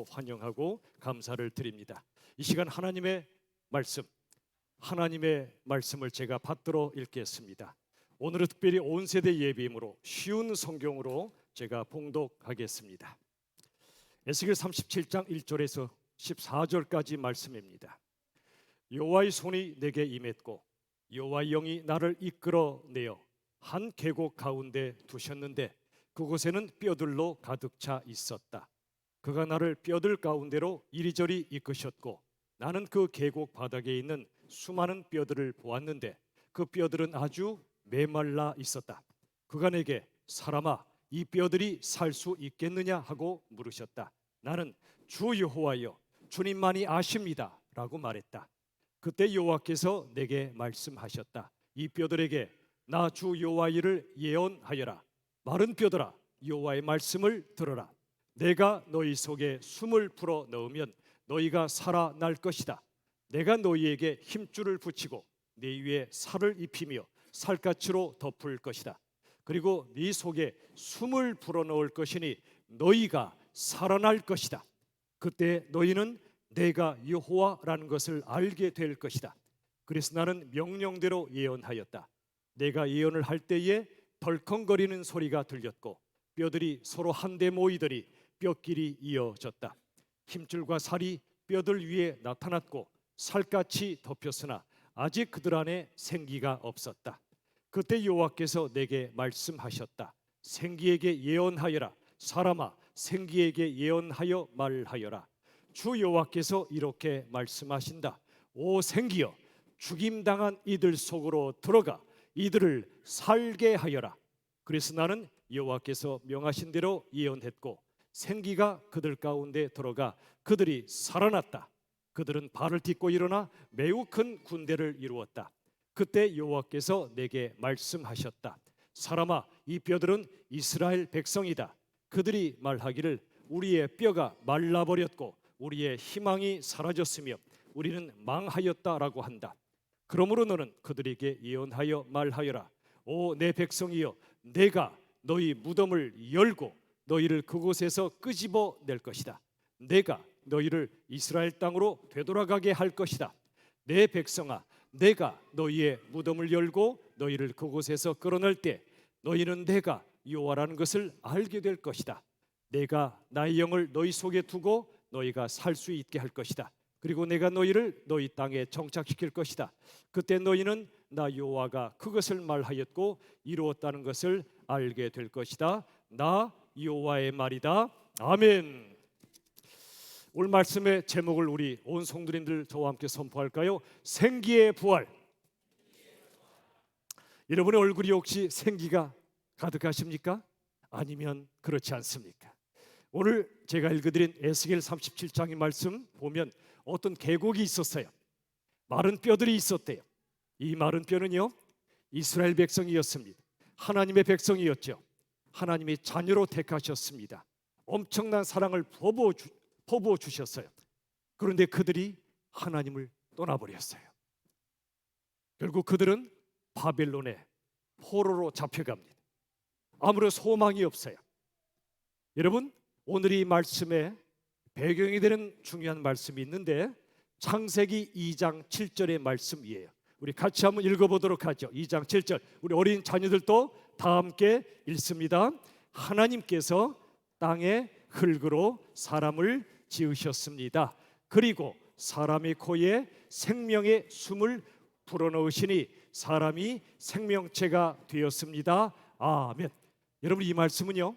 환영하고 감사를 드립니다. 이 시간 하나님의 말씀을 제가 받들어 읽겠습니다. 오늘은 특별히 온 세대 예비임으로 쉬운 성경으로 제가 봉독하겠습니다. 에스겔 37장 1절에서 14절까지 말씀입니다. 여호와의 손이 내게 임했고 여호와의 영이 나를 이끌어내어 한 계곡 가운데 두셨는데 그곳에는 뼈들로 가득 차 있었다. 그가 나를 뼈들 가운데로 이리저리 이끄셨고 나는 그 계곡 바닥에 있는 수많은 뼈들을 보았는데 그 뼈들은 아주 메말라 있었다. 그가 내게 사람아 이 뼈들이 살 수 있겠느냐 하고 물으셨다. 나는 주 여호와여 주님만이 아십니다 라고 말했다. 그때 여호와께서 내게 말씀하셨다. 이 뼈들에게 나 주 여호와를 예언하여라. 마른 뼈들아 여호와의 말씀을 들어라. 내가 너희 속에 숨을 불어 넣으면 너희가 살아날 것이다. 내가 너희에게 힘줄을 붙이고 네 위에 살을 입히며 살갗으로 덮을 것이다. 그리고 네 속에 숨을 불어 넣을 것이니 너희가 살아날 것이다. 그때 너희는 내가 여호와라는 것을 알게 될 것이다. 그래서 나는 명령대로 예언하였다. 내가 예언을 할 때에 덜컹거리는 소리가 들렸고 뼈들이 서로 한데 모이더니 뼈끼리 이어졌다. 힘줄과 살이 뼈들 위에 나타났고 살같이 덮였으나 아직 그들 안에 생기가 없었다. 그때 여호와께서 내게 말씀하셨다. 생기에게 예언하여라. 사람아 생기에게 예언하여 말하여라. 주 여호와께서 이렇게 말씀하신다. 오 생기여 죽임당한 이들 속으로 들어가 이들을 살게 하여라. 그래서 나는 여호와께서 명하신 대로 예언했고 생기가 그들 가운데 들어가 그들이 살아났다. 그들은 발을 딛고 일어나 매우 큰 군대를 이루었다. 그때 여호와께서 내게 말씀하셨다. 사람아 이 뼈들은 이스라엘 백성이다. 그들이 말하기를 우리의 뼈가 말라버렸고 우리의 희망이 사라졌으며 우리는 망하였다라고 한다. 그러므로 너는 그들에게 예언하여 말하여라. 오 내 백성이여 내가 너희 무덤을 열고 너희를 그곳에서 끄집어 낼 것이다. 내가 너희를 이스라엘 땅으로 되돌아가게 할 것이다. 내 백성아 내가 너희의 무덤을 열고 너희를 그곳에서 끌어낼 때 너희는 내가 여호와라는 것을 알게 될 것이다. 내가 나의 영을 너희 속에 두고 너희가 살 수 있게 할 것이다. 그리고 내가 너희를 너희 땅에 정착시킬 것이다. 그때 너희는 나 여호와가 그것을 말하였고 이루었다는 것을 알게 될 것이다. 나 여호와의 말이다. 아멘. 오늘 말씀의 제목을 우리 온 성도님들 저와 함께 선포할까요? 생기의 부활. 여러분의 얼굴이 혹시 생기가 가득하십니까? 아니면 그렇지 않습니까? 오늘 제가 읽어드린 에스겔 37장의 말씀 보면 어떤 계곡이 있었어요. 마른 뼈들이 있었대요. 이 마른 뼈는요 이스라엘 백성이었습니다. 하나님의 백성이었죠. 하나님의 자녀로 택하셨습니다. 엄청난 사랑을 퍼부어 주셨어요. 그런데 그들이 하나님을 떠나버렸어요. 결국 그들은 바벨론의 포로로 잡혀갑니다. 아무런 소망이 없어요. 여러분 오늘 이 말씀에 배경이 되는 중요한 말씀이 있는데 창세기 2장 7절의 말씀이에요. 우리 같이 한번 읽어보도록 하죠. 2장 7절 우리 어린 자녀들도 다 함께 읽습니다. 하나님께서 땅의 흙으로 사람을 지으셨습니다. 그리고 사람의 코에 생명의 숨을 불어넣으시니 사람이 생명체가 되었습니다. 아멘. 여러분 이 말씀은요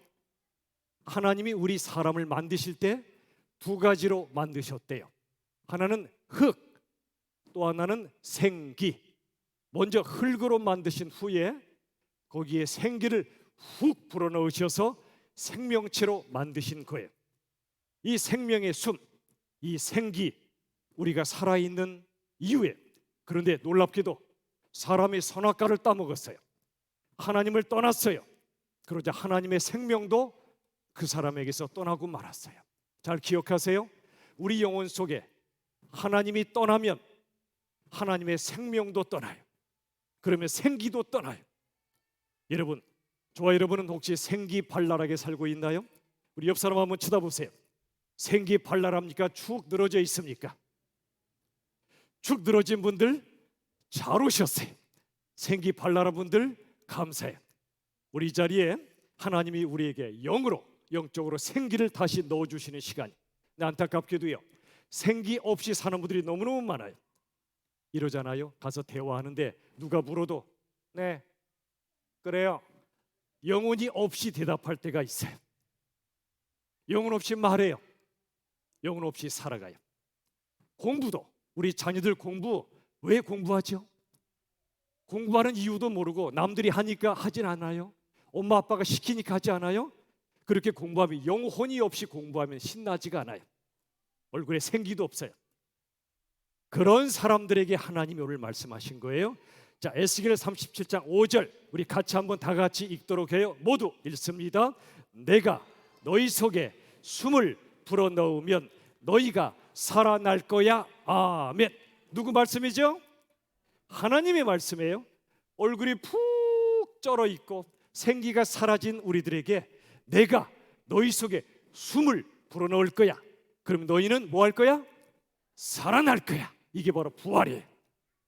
하나님이 우리 사람을 만드실 때 두 가지로 만드셨대요. 하나는 흙, 또 하나는 생기. 먼저 흙으로 만드신 후에 거기에 생기를 훅 불어넣으셔서 생명체로 만드신 거예요. 이 생명의 숨, 이 생기, 우리가 살아있는 이유에 그런데 놀랍게도 사람이 선악과를 따먹었어요. 하나님을 떠났어요. 그러자 하나님의 생명도 그 사람에게서 떠나고 말았어요. 잘 기억하세요. 우리 영혼 속에 하나님이 떠나면 하나님의 생명도 떠나요. 그러면 생기도 떠나요. 여러분, 저와 여러분은 혹시 생기 발랄하게 살고 있나요? 우리 옆 사람 한번 쳐다보세요. 생기 발랄합니까? 축 늘어져 있습니까? 축 늘어진 분들 잘 오셨어요. 생기 발랄한 분들 감사해요. 우리 이 자리에 하나님이 우리에게 영적으로 생기를 다시 넣어주시는 시간. 안타깝게도요, 생기 없이 사는 분들이 너무너무 많아요. 이러잖아요. 가서 대화하는데 누가 물어도 네, 그래요. 영혼이 없이 대답할 때가 있어요. 영혼 없이 말해요. 영혼 없이 살아가요. 공부도, 우리 자녀들 공부 왜 공부하죠? 공부하는 이유도 모르고 남들이 하니까 하진 않아요. 엄마 아빠가 시키니까 하지 않아요. 그렇게 공부하면, 영혼이 없이 공부하면 신나지가 않아요. 얼굴에 생기도 없어요. 그런 사람들에게 하나님이 오늘 말씀하신 거예요. 자, 에스겔 37장 5절 우리 같이 한번 다 같이 읽도록 해요. 모두 읽습니다. 내가 너희 속에 숨을 불어넣으면 너희가 살아날 거야. 아멘. 누구 말씀이죠? 하나님의 말씀이에요. 얼굴이 푹 쩔어 있고 생기가 사라진 우리들에게 내가 너희 속에 숨을 불어넣을 거야. 그럼 너희는 뭐 할 거야? 살아날 거야. 이게 바로 부활이에요.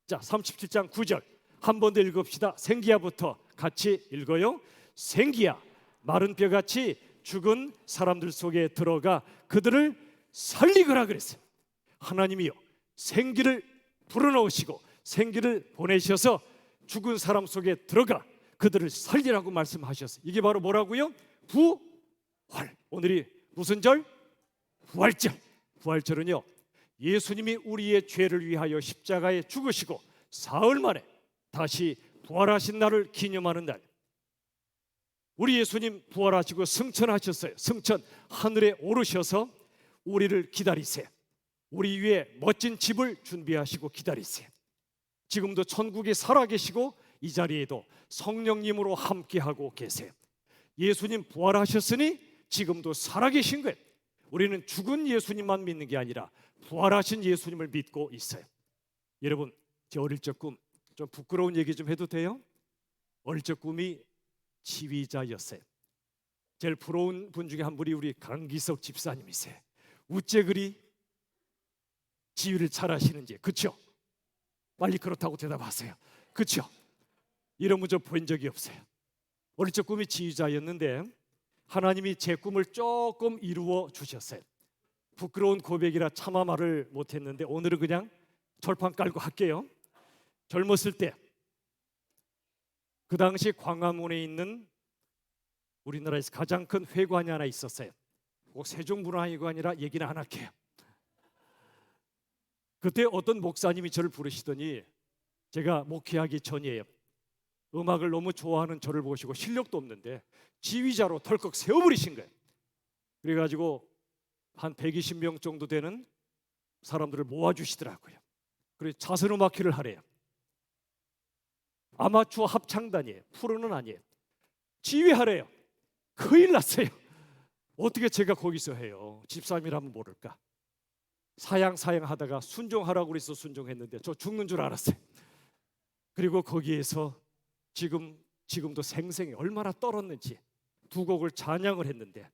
자, 37장 9절 한 번 더 읽읍시다. 생기야부터 같이 읽어요. 생기야, 마른 뼈같이 죽은 사람들 속에 들어가 그들을 살리거라 그랬어요. 하나님이요, 생기를 불어넣으시고 생기를 보내셔서 죽은 사람 속에 들어가 그들을 살리라고 말씀하셨어요. 이게 바로 뭐라고요? 부활. 오늘이 무슨 절? 부활절. 부활절은요, 예수님이 우리의 죄를 위하여 십자가에 죽으시고 사흘 만에 다시 부활하신 날을 기념하는 날. 우리 예수님 부활하시고 승천하셨어요. 승천, 하늘에 오르셔서 우리를 기다리세요. 우리 위에 멋진 집을 준비하시고 기다리세요. 지금도 천국에 살아계시고 이 자리에도 성령님으로 함께하고 계세요. 예수님 부활하셨으니 지금도 살아계신 거예요. 우리는 죽은 예수님만 믿는 게 아니라 부활하신 예수님을 믿고 있어요. 여러분, 제 어릴 적 꿈, 좀 부끄러운 얘기 좀 해도 돼요? 어릴 적 꿈이 지휘자였어요. 제일 부러운 분 중에 한 분이 우리 강기석 집사님이세요. 우째 그리 지휘를 잘 하시는지. 그렇죠? 빨리 그렇다고 대답하세요. 그렇죠? 이런 분 저 본 적이 없어요. 어릴 적 꿈이 지휘자였는데 하나님이 제 꿈을 조금 이루어 주셨어요. 부끄러운 고백이라 차마 말을 못했는데 오늘은 그냥 절판 깔고 할게요. 젊었을 때 그 당시 광화문에 있는 우리나라에서 가장 큰 회관이 하나 있었어요. 꼭 세종문화회관이라 얘기는 안 할게요. 그때 어떤 목사님이 저를 부르시더니 제가 목회하기 전이에요. 음악을 너무 좋아하는 저를 보시고 실력도 없는데 지휘자로 덜컥 세워버리신 거예요. 그래가지고 한 120명 정도 되는 사람들을 모아주시더라고요. 그래서 자선음악회를 하래요. 아마추어 합창단이에요. 프로는 아니에요. 지휘하래요. 큰일 났어요. 어떻게 제가 거기서 해요? 집사람이라면 모를까. 사양 하다가 순종하라고 그래서 순종했는데 저 죽는 줄 알았어요. 그리고 거기에서 지금도 생생히 얼마나 떨었는지 두 곡을 찬양을 했는데,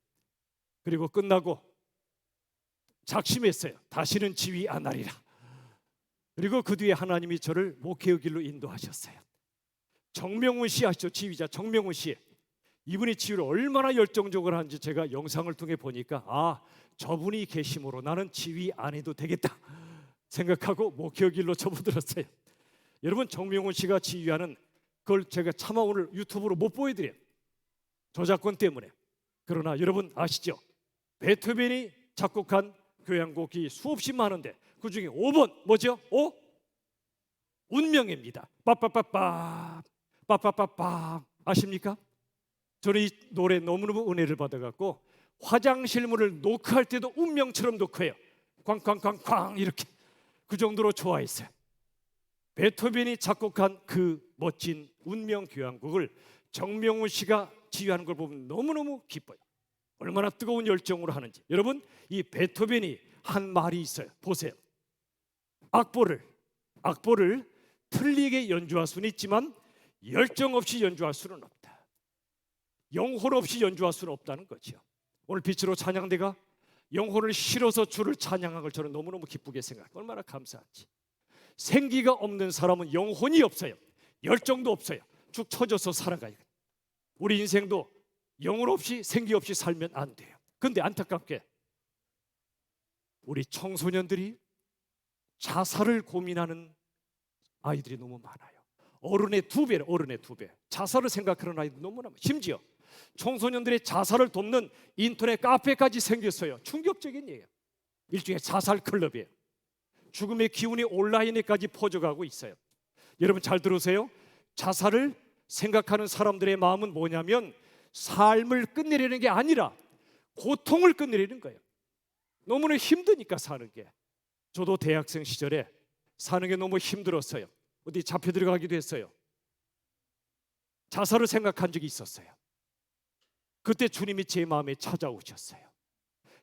그리고 끝나고 작심했어요. 다시는 지휘 안 하리라. 그리고 그 뒤에 하나님이 저를 목회의 길로 인도하셨어요. 정명훈 씨 아시죠? 지휘자 정명훈 씨. 이분이 지휘를 얼마나 열정적으로 하는지 제가 영상을 통해 보니까 아, 저분이 계심으로 나는 지휘 안 해도 되겠다 생각하고 목회의 길로 접어들었어요. 여러분, 정명훈 씨가 지휘하는 그걸 제가 차마 오늘 유튜브로 못 보여드려요. 저작권 때문에. 그러나 여러분 아시죠? 베토벤이 작곡한 교향곡이 수없이 많은데 그 중에 5번 뭐죠? 5? 운명입니다. 빠빠빠빠 빠빠빠빠. 아십니까? 저는 이 노래 너무너무 은혜를 받아갖고 화장실 문을 노크할 때도 운명처럼 노크해요. 쾅쾅쾅쾅 이렇게. 그 정도로 좋아했어요. 베토벤이 작곡한 그 멋진 운명 교향곡을 정명훈 씨가 지휘하는 걸 보면 너무너무 기뻐요. 얼마나 뜨거운 열정으로 하는지. 여러분, 이 베토벤이 한 말이 있어요. 보세요. 악보를 틀리게 연주할 수는 있지만 열정 없이 연주할 수는 없다. 영혼 없이 연주할 수는 없다는 거죠. 오늘 빛으로 찬양대가 영혼을 실어서 주를 찬양한 걸 저는 너무너무 기쁘게 생각해요. 얼마나 감사한지. 생기가 없는 사람은 영혼이 없어요. 열정도 없어요. 축 처져서 살아가요. 우리 인생도 영혼 없이 생기 없이 살면 안 돼요. 그런데 안타깝게 우리 청소년들이 자살을 고민하는 아이들이 너무 많아요. 어른의 2배, 어른의 2배. 자살을 생각하는 아이들 너무나 많아요. 심지어 청소년들의 자살을 돕는 인터넷 카페까지 생겼어요. 충격적인 얘기예요. 일종의 자살 클럽이에요. 죽음의 기운이 온라인에까지 퍼져가고 있어요. 여러분 잘 들으세요. 자살을 생각하는 사람들의 마음은 뭐냐면 삶을 끝내려는 게 아니라 고통을 끝내려는 거예요. 너무나 힘드니까 사는 게. 저도 대학생 시절에 사는 게 너무 힘들었어요. 어디 잡혀 들어가기도 했어요. 자살을 생각한 적이 있었어요. 그때 주님이 제 마음에 찾아오셨어요.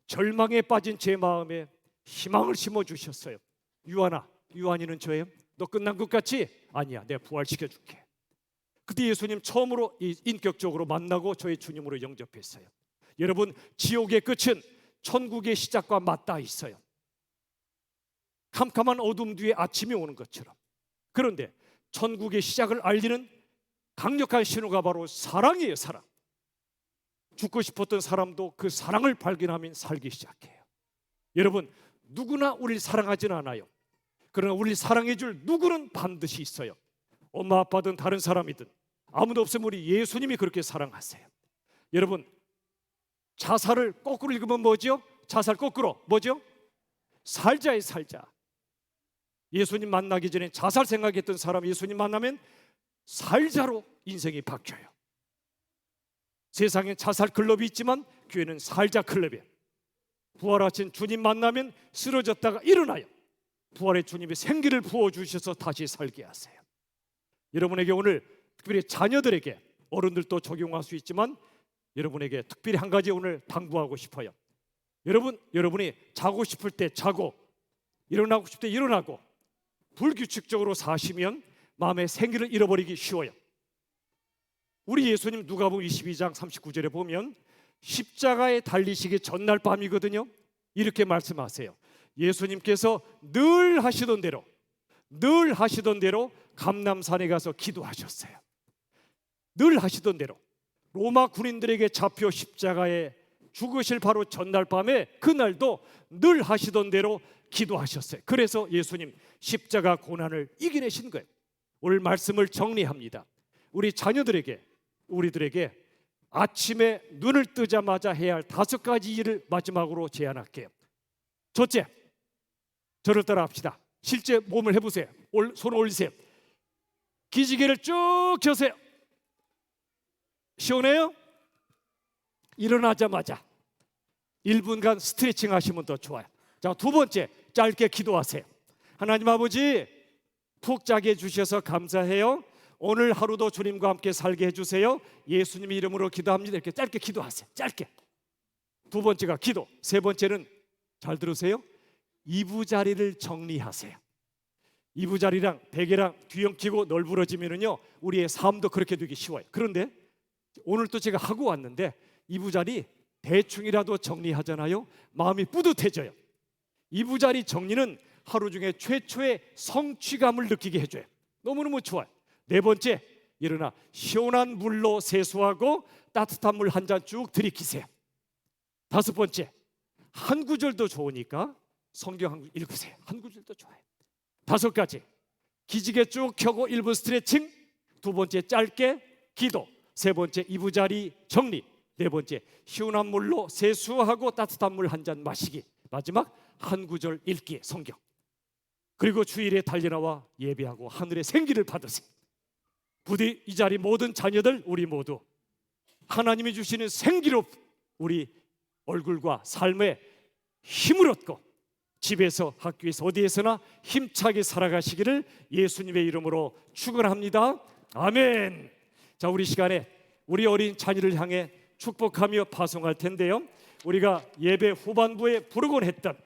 절망에 빠진 제 마음에 희망을 심어주셨어요. 유한아, 유한이는 저예요? 너 끝난 것 같지? 아니야, 내가 부활시켜줄게. 그때 예수님 처음으로 인격적으로 만나고 저의 주님으로 영접했어요. 여러분, 지옥의 끝은 천국의 시작과 맞닿아 있어요. 캄캄한 어둠 뒤에 아침이 오는 것처럼. 그런데 천국의 시작을 알리는 강력한 신호가 바로 사랑이에요. 사랑. 죽고 싶었던 사람도 그 사랑을 발견하면 살기 시작해요. 여러분, 누구나 우리를 사랑하지는 않아요. 그러나 우리를 사랑해 줄 누구는 반드시 있어요. 엄마 아빠든 다른 사람이든 아무도 없으면 우리 예수님이 그렇게 사랑하세요. 여러분, 자살을 거꾸로 읽으면 뭐죠? 자살 거꾸로 뭐죠? 살자의 살자. 예수님 만나기 전에 자살 생각했던 사람 예수님 만나면 살자로 인생이 바뀌어요. 세상엔 자살 클럽이 있지만 교회는 살자 클럽이에요. 부활하신 주님 만나면 쓰러졌다가 일어나요. 부활의 주님이 생기를 부어주셔서 다시 살게 하세요. 여러분에게 오늘 특별히 자녀들에게, 어른들도 적용할 수 있지만 여러분에게 특별히 한 가지 오늘 당부하고 싶어요. 여러분이 자고 싶을 때 자고 일어나고 싶을 때 일어나고 불규칙적으로 사시면 마음의 생기를 잃어버리기 쉬워요. 우리 예수님 누가복음 22장 39절에 보면 십자가에 달리시기 전날 밤이거든요. 이렇게 말씀하세요. 예수님께서 늘 하시던 대로 감람산에 가서 기도하셨어요. 늘 하시던 대로 로마 군인들에게 잡혀 십자가에 죽으실 바로 전날 밤에 그날도 늘 하시던 대로 기도하셨어요. 그래서 예수님 십자가 고난을 이겨내신 거예요. 오늘 말씀을 정리합니다. 우리 자녀들에게, 우리들에게 아침에 눈을 뜨자마자 해야 할 5가지 일을 마지막으로 제안할게요. 첫째, 저를 따라 합시다. 실제 몸을 해보세요. 손을 올리세요. 기지개를 쭉 켜세요. 시원해요? 일어나자마자 1분간 스트레칭 하시면 더 좋아요. 자, 2번째, 짧게 기도하세요. 하나님 아버지, 푹 자게 해주셔서 감사해요. 오늘 하루도 주님과 함께 살게 해주세요. 예수님의 이름으로 기도합니다. 이렇게 짧게 기도하세요. 짧게. 2번째가 기도. 3번째는 잘 들으세요. 이부자리를 정리하세요. 이부자리랑 베개랑 뒤엉키고 널브러지면은요 우리의 삶도 그렇게 되기 쉬워요. 그런데 오늘 또 제가 하고 왔는데 이부자리 대충이라도 정리하잖아요. 마음이 뿌듯해져요. 이부자리 정리는 하루 중에 최초의 성취감을 느끼게 해줘요. 너무너무 좋아요. 4번째, 일어나 시원한 물로 세수하고 따뜻한 물 한 잔 쭉 들이키세요. 5번째, 한 구절도 좋으니까 성경 한 구절 읽으세요. 한 구절도 좋아요. 5가지, 기지개 쭉 켜고 1분 스트레칭. 2번째, 짧게 기도. 3번째, 이부자리 정리. 4번째, 시원한 물로 세수하고 따뜻한 물 한 잔 마시기. 마지막, 한 구절 읽기 성경. 그리고 주일에 달려나와 예배하고 하늘의 생기를 받으세요. 부디 이 자리 모든 자녀들, 우리 모두 하나님이 주시는 생기로 우리 얼굴과 삶에 힘을 얻고 집에서, 학교에서, 어디에서나 힘차게 살아가시기를 예수님의 이름으로 축원합니다. 아멘. 자, 우리 시간에 우리 어린 자녀를 향해 축복하며 파송할 텐데요, 우리가 예배 후반부에 부르곤 했던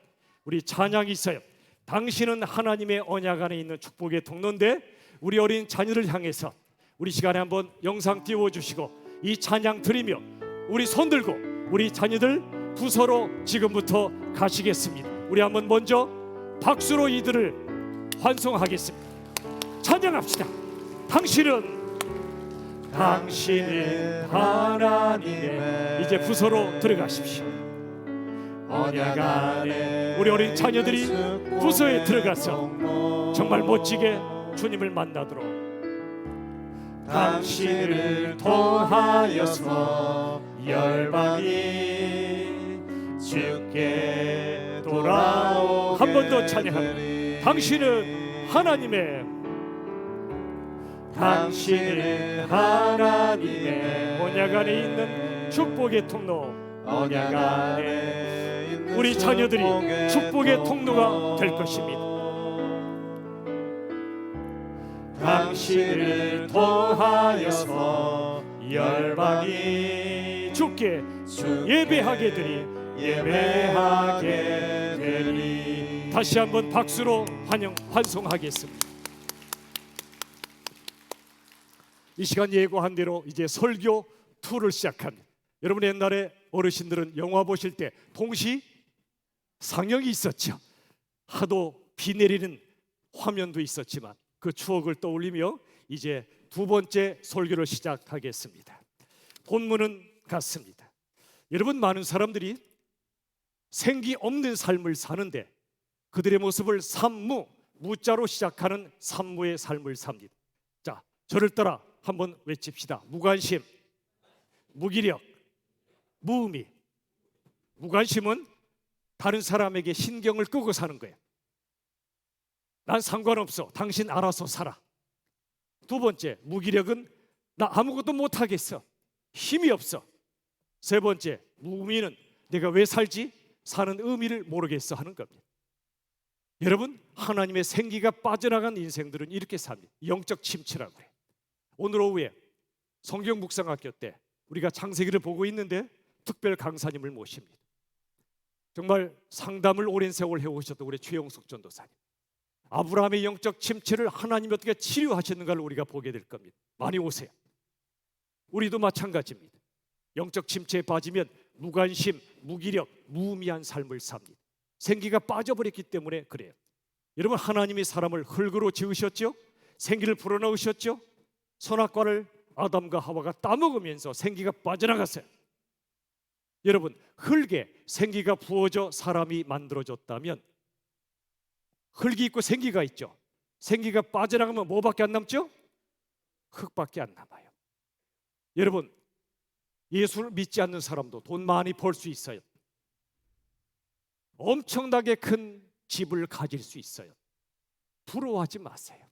우리 찬양이 있어요. 당신은 하나님의 언약 안에 있는 축복의 통로인데, 우리 어린 자녀를 향해서 우리 시간에 한번 영상 띄워주시고 이 찬양 드리며 우리 손 들고 우리 자녀들 부서로 지금부터 가시겠습니다. 우리 한번 먼저 박수로 이들을 환송하겠습니다. 찬양합시다. 당신은 하나님의, 이제 부서로 들어가십시오. 언약 안에 우리 어린 자녀들이 부서에 들어가서 정말 멋지게 주님을 만나도록 당신을 통하여서 열방이 주께 돌아오게. 한 번 더 찬양합니다. 당신은 하나님의 언약 안에 있는 축복의 통로, 언약 안에 있는 우리 자녀들이 축복의 통로가 될 것입니다. 당신을 통하여서 열방이 주께 예배하게 되리. 다시 한번 박수로 환송하겠습니다. 이 시간 예고한 대로 이제 설교 2를 시작합니다. 여러분 옛날에 어르신들은 영화 보실 때 동시 상영이 있었죠. 하도 비 내리는 화면도 있었지만 그 추억을 떠올리며 이제 2번째 설교를 시작하겠습니다. 본문은 같습니다. 여러분, 많은 사람들이 생기 없는 삶을 사는데 그들의 모습을 무자로 시작하는 산무의 삶을 삽니다. 자, 저를 따라 한번 외칩시다. 무관심, 무기력, 무의미. 무관심은 다른 사람에게 신경을 끄고 사는 거예요. 난 상관없어, 당신 알아서 살아. 2번째, 무기력은 나 아무것도 못하겠어, 힘이 없어. 3번째, 무의미는 내가 왜 살지? 사는 의미를 모르겠어 하는 겁니다. 여러분, 하나님의 생기가 빠져나간 인생들은 이렇게 삽니다. 영적 침체라고 해요. 오늘 오후에 성경 묵상학교 때 우리가 창세기를 보고 있는데 특별 강사님을 모십니다. 정말 상담을 오랜 세월 해오셨던 우리 최영숙 전도사님, 아브라함의 영적 침체를 하나님이 어떻게 치료하셨는가를 우리가 보게 될 겁니다. 많이 오세요. 우리도 마찬가지입니다. 영적 침체에 빠지면 무관심, 무기력, 무의미한 삶을 삽니다. 생기가 빠져버렸기 때문에 그래요. 여러분, 하나님이 사람을 흙으로 지으셨죠? 생기를 불어넣으셨죠? 선악과를 아담과 하와가 따먹으면서 생기가 빠져나갔어요. 여러분, 흙에 생기가 부어져 사람이 만들어졌다면 흙이 있고 생기가 있죠. 생기가 빠져나가면 뭐밖에 안 남죠? 흙밖에 안 남아요. 여러분, 예수를 믿지 않는 사람도 돈 많이 벌 수 있어요. 엄청나게 큰 집을 가질 수 있어요. 부러워하지 마세요.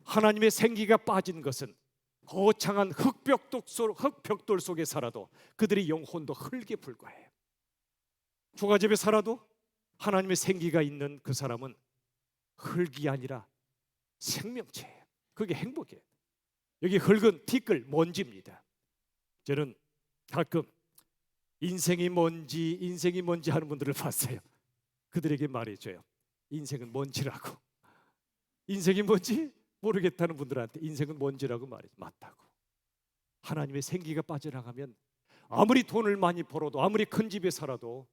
하나님의 생기가 빠진 것은 거창한 흙벽돌 속에 살아도 그들의 영혼도 흙에 불과해요. 초가집에 살아도 하나님의 생기가 있는 그 사람은 흙이 아니라 생명체예요. 그게 행복이에요. 여기 흙은 티끌, 먼지입니다. 저는 가끔 인생이 뭔지 하는 분들을 봤어요. 그들에게 말해줘요. 인생은 먼지라고. 인생이 뭔지 모르겠다는 분들한테 인생은 먼지라고 말해줘. 맞다고. 하나님의 생기가 빠져나가면 아무리 돈을 많이 벌어도 아무리 큰 집에 살아도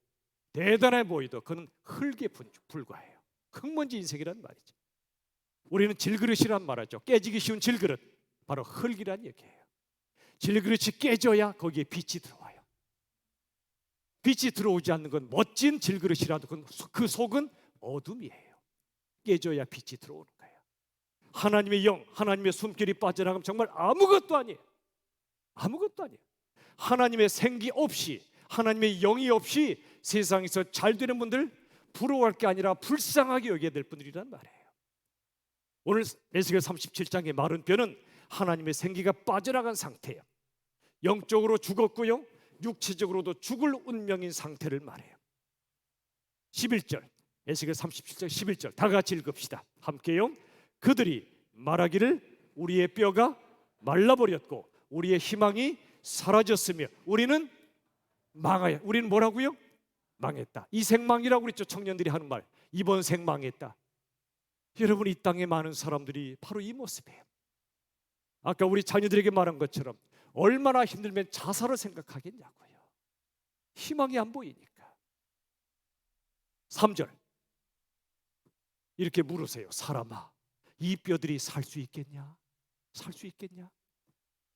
대단해 보이도 그는 흙에 불과해요. 흙먼지 인생이란 말이죠. 우리는 질그릇이란 말하죠. 깨지기 쉬운 질그릇, 바로 흙이란 얘기예요. 질그릇이 깨져야 거기에 빛이 들어와요. 빛이 들어오지 않는 건 멋진 질그릇이라도 그 속은 어둠이에요. 깨져야 빛이 들어오는 거예요. 하나님의 영, 하나님의 숨결이 빠져나가면 정말 아무것도 아니에요. 아무것도 아니에요. 하나님의 생기 없이, 하나님의 영이 없이 세상에서 잘 되는 분들 부러워할 게 아니라 불쌍하게 여겨야 될 분들이란 말이에요. 오늘 에스겔 37장의 마른 뼈는 하나님의 생기가 빠져나간 상태예요. 영적으로 죽었고요, 육체적으로도 죽을 운명인 상태를 말해요. 11절, 에스겔 37장 11절 다 같이 읽읍시다. 함께요. 그들이 말하기를 우리의 뼈가 말라버렸고 우리의 희망이 사라졌으며 우리는 망하여. 우리는 뭐라고요? 망했다. 이 생망이라고 그랬죠. 청년들이 하는 말, 이번 생망했다. 여러분, 이 땅에 많은 사람들이 바로 이 모습이에요. 아까 우리 자녀들에게 말한 것처럼 얼마나 힘들면 자살을 생각하겠냐고요. 희망이 안 보이니까. 3절 이렇게 물으세요. 사람아, 이 뼈들이 살 수 있겠냐? 살 수 있겠냐?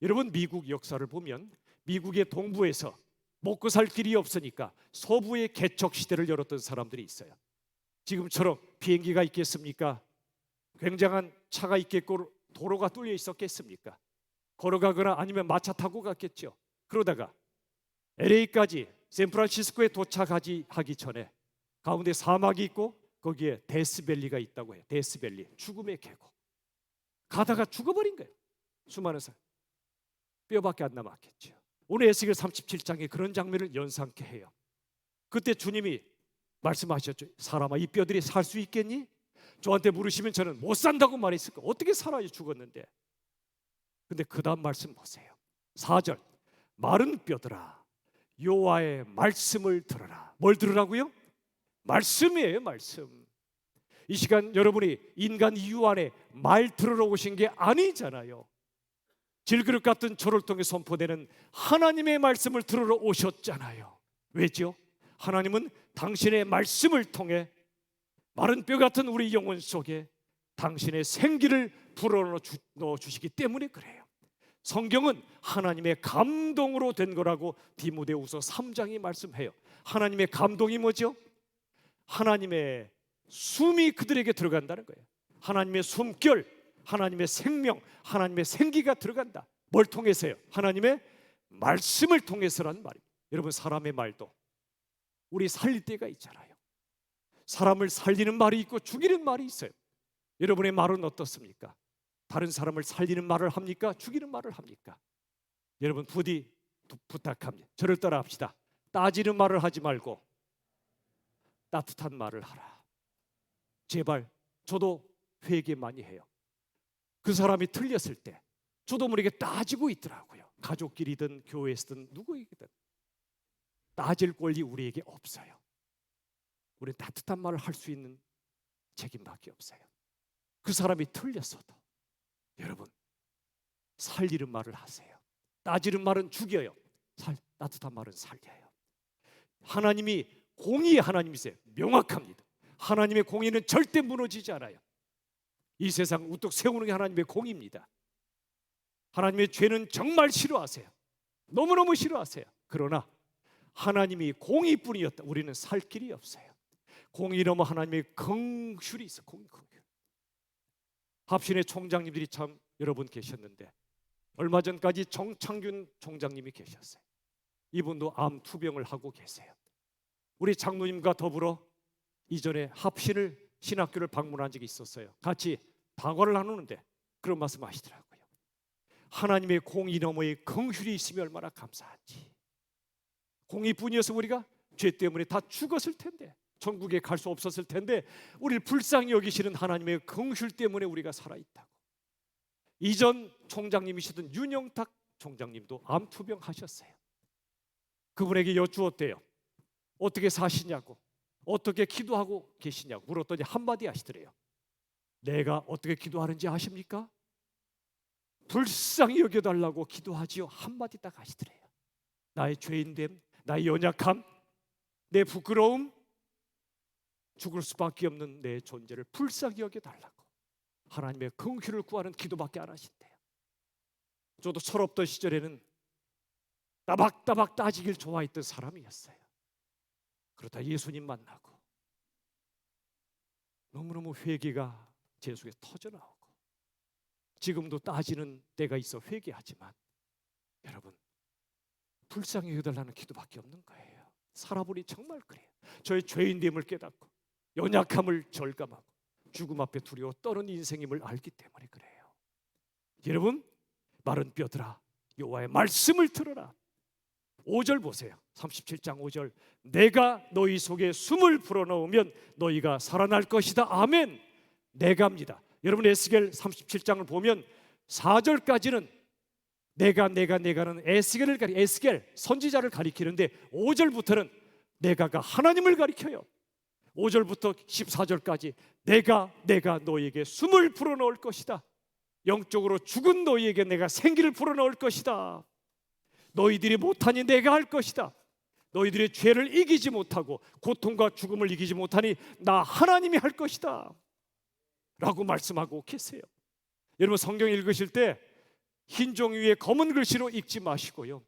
여러분, 미국 역사를 보면 미국의 동부에서 먹고 살 길이 없으니까 서부의 개척 시대를 열었던 사람들이 있어요. 지금처럼 비행기가 있겠습니까? 굉장한 차가 있겠고 도로가 뚫려 있었겠습니까? 걸어가거나 아니면 마차 타고 갔겠죠. 그러다가 LA까지 샌프란시스코에 도착하기 전에 가운데 사막이 있고 거기에 데스밸리가 있다고 해요. 데스밸리, 죽음의 계곡. 가다가 죽어버린 거예요. 수많은 사람, 뼈밖에 안 남았겠죠. 오늘 에스겔 37장에 그런 장면을 연상케 해요. 그때 주님이 말씀하셨죠. 사람아, 이 뼈들이 살 수 있겠니? 저한테 물으시면 저는 못 산다고 말했을 거예요. 어떻게 살아요, 죽었는데. 근데 그 다음 말씀 보세요. 4절 마른 뼈들아, 여호와의 말씀을 들으라. 뭘 들으라고요? 말씀이에요, 말씀. 이 시간 여러분이 인간 이유 안에 말 들으러 오신 게 아니잖아요. 질그릇 같은 저를 통해 선포되는 하나님의 말씀을 들으러 오셨잖아요. 왜죠? 하나님은 당신의 말씀을 통해 마른 뼈 같은 우리 영혼 속에 당신의 생기를 불어넣어 주시기 때문에 그래요. 성경은 하나님의 감동으로 된 거라고 디모데후서 3장이 말씀해요. 하나님의 감동이 뭐죠? 하나님의 숨이 그들에게 들어간다는 거예요. 하나님의 숨결, 하나님의 생명, 하나님의 생기가 들어간다. 뭘 통해서요? 하나님의 말씀을 통해서란 말입니다. 여러분, 사람의 말도 우리 살릴 때가 있잖아요. 사람을 살리는 말이 있고 죽이는 말이 있어요. 여러분의 말은 어떻습니까? 다른 사람을 살리는 말을 합니까? 죽이는 말을 합니까? 여러분, 부디 부탁합니다. 저를 따라 합시다. 따지는 말을 하지 말고 따뜻한 말을 하라. 제발. 저도 회개 많이 해요. 그 사람이 틀렸을 때 저도 모르게 따지고 있더라고요. 가족끼리든 교회에서든 누구에게든 따질 권리 우리에게 없어요. 우리는 따뜻한 말을 할 수 있는 책임밖에 없어요. 그 사람이 틀렸어도 여러분, 살리는 말을 하세요. 따지는 말은 죽여요. 따뜻한 말은 살려요. 하나님이 공의의 하나님이세요. 명확합니다. 하나님의 공의는 절대 무너지지 않아요. 이 세상 우뚝 세우는 게 하나님의 공의입니다. 하나님의 죄는 정말 싫어하세요. 너무너무 싫어하세요. 그러나 하나님이 공의뿐이었다. 우리는 살 길이 없어요. 공의 넘어 하나님의 긍휼이 있어. 긍휼. 합신의 총장님들이 참 여러 분 계셨는데 얼마 전까지 정창균 총장님이 계셨어요. 이분도 암 투병을 하고 계세요. 우리 장로님과 더불어 이전에 합신을 신학교를 방문한 적이 있었어요. 같이 방언을 나누는데 그런 말씀 하시더라고요. 하나님의 공의 너머에 긍휼이 있으면 얼마나 감사한지. 공의뿐이어서 우리가 죄 때문에 다 죽었을 텐데, 천국에 갈 수 없었을 텐데 우리를 불쌍히 여기시는 하나님의 긍휼 때문에 우리가 살아있다고. 이전 총장님이시던 윤영탁 총장님도 암 투병하셨어요. 그분에게 여쭈었대요. 어떻게 사시냐고, 어떻게 기도하고 계시냐고 물었더니 한마디 하시더래요. 내가 어떻게 기도하는지 아십니까? 불쌍히 여겨달라고 기도하지요. 한마디 딱 하시더래요. 나의 죄인됨, 나의 연약함, 내 부끄러움, 죽을 수밖에 없는 내 존재를 불쌍히 여겨달라고 하나님의 긍휼을 구하는 기도밖에 안 하신대요. 저도 철없던 시절에는 따박따박 따지길 좋아했던 사람이었어요. 그러다 예수님 만나고 너무너무 회개가 제 속에 터져나오고 지금도 따지는 때가 있어 회개하지만 여러분, 불쌍히 여겨달라는 기도밖에 없는 거예요. 살아보니 정말 그래요. 저의 죄인됨을 깨닫고 연약함을 절감하고 죽음 앞에 두려워 떠는 인생임을 알기 때문에 그래요. 여러분, 마른 뼈들아 여호와의 말씀을 들어라. 5절 보세요. 37장 5절. 내가 너희 속에 숨을 불어넣으면 너희가 살아날 것이다. 아멘. 내가입니다. 여러분, 에스겔 37장을 보면 4절까지는 내가는 에스겔 선지자를 가리키는데 5절부터는 내가가 하나님을 가리켜요. 5절부터 14절까지 내가 너희에게 숨을 불어넣을 것이다. 영적으로 죽은 너희에게 내가 생기를 불어넣을 것이다. 너희들이 못하니 내가 할 것이다. 너희들의 죄를 이기지 못하고 고통과 죽음을 이기지 못하니 나 하나님이 할 것이다 라고 말씀하고 계세요. 여러분, 성경 읽으실 때 흰 종이 위에 검은 글씨로 읽지 마시고요,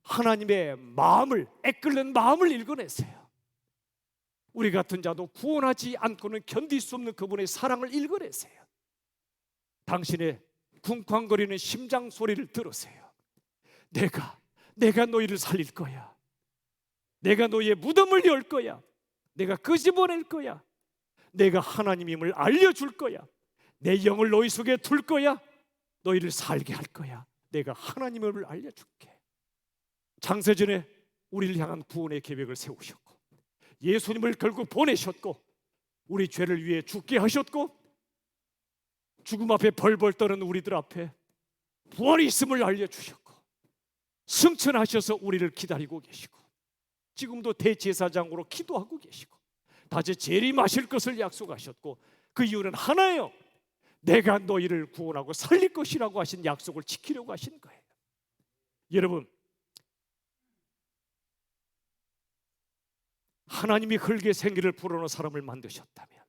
하나님의 마음을, 애끓는 마음을 읽어내세요. 우리 같은 자도 구원하지 않고는 견딜 수 없는 그분의 사랑을 읽어내세요. 당신의 쿵쾅거리는 심장 소리를 들으세요. 내가 너희를 살릴 거야. 내가 너희의 무덤을 열 거야. 내가 끄집어낼 거야. 내가 하나님임을 알려줄 거야. 내 영을 너희 속에 둘 거야. 너희를 살게 할 거야. 내가 하나님임을 알려줄게. 창세전에 우리를 향한 구원의 계획을 세우셨고, 예수님을 결국 보내셨고, 우리 죄를 위해 죽게 하셨고, 죽음 앞에 벌벌 떠는 우리들 앞에 부활이 있음을 알려주셨고, 승천하셔서 우리를 기다리고 계시고, 지금도 대제사장으로 기도하고 계시고, 다시 재림하실 것을 약속하셨고, 그 이유는 하나예요. 내가 너희를 구원하고 살릴 것이라고 하신 약속을 지키려고 하신 거예요. 여러분, 하나님이 흙의 생기를 불어넣은 사람을 만드셨다면,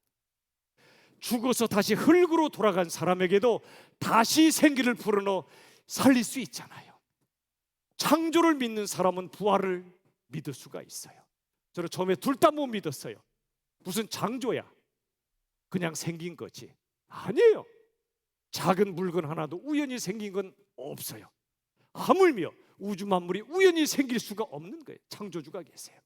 죽어서 다시 흙으로 돌아간 사람에게도 다시 생기를 불어넣어 살릴 수 있잖아요. 창조를 믿는 사람은 부활을 믿을 수가 있어요. 저는 처음에 둘 다 못 믿었어요. 무슨 창조야, 그냥 생긴 거지. 아니에요. 작은 물건 하나도 우연히 생긴 건 없어요. 하물며 우주 만물이 우연히 생길 수가 없는 거예요. 창조주가 계세요.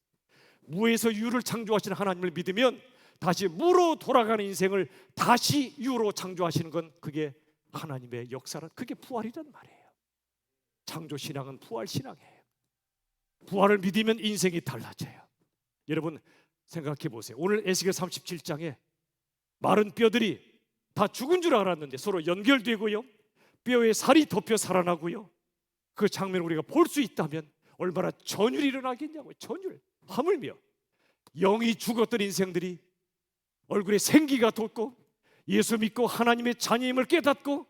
무에서 유를 창조하시는 하나님을 믿으면 다시 무로 돌아가는 인생을 다시 유로 창조하시는 건 그게 하나님의 역사라, 그게 부활이란 말이에요. 창조신앙은 부활신앙이에요. 부활을 믿으면 인생이 달라져요. 여러분, 생각해 보세요. 오늘 에스겔 37장에 마른 뼈들이 다 죽은 줄 알았는데 서로 연결되고요, 뼈에 살이 덮여 살아나고요, 그 장면을 우리가 볼 수 있다면 얼마나 전율이 일어나겠냐고요. 전율. 하물며 영이 죽었던 인생들이 얼굴에 생기가 돋고 예수 믿고 하나님의 자녀임을 깨닫고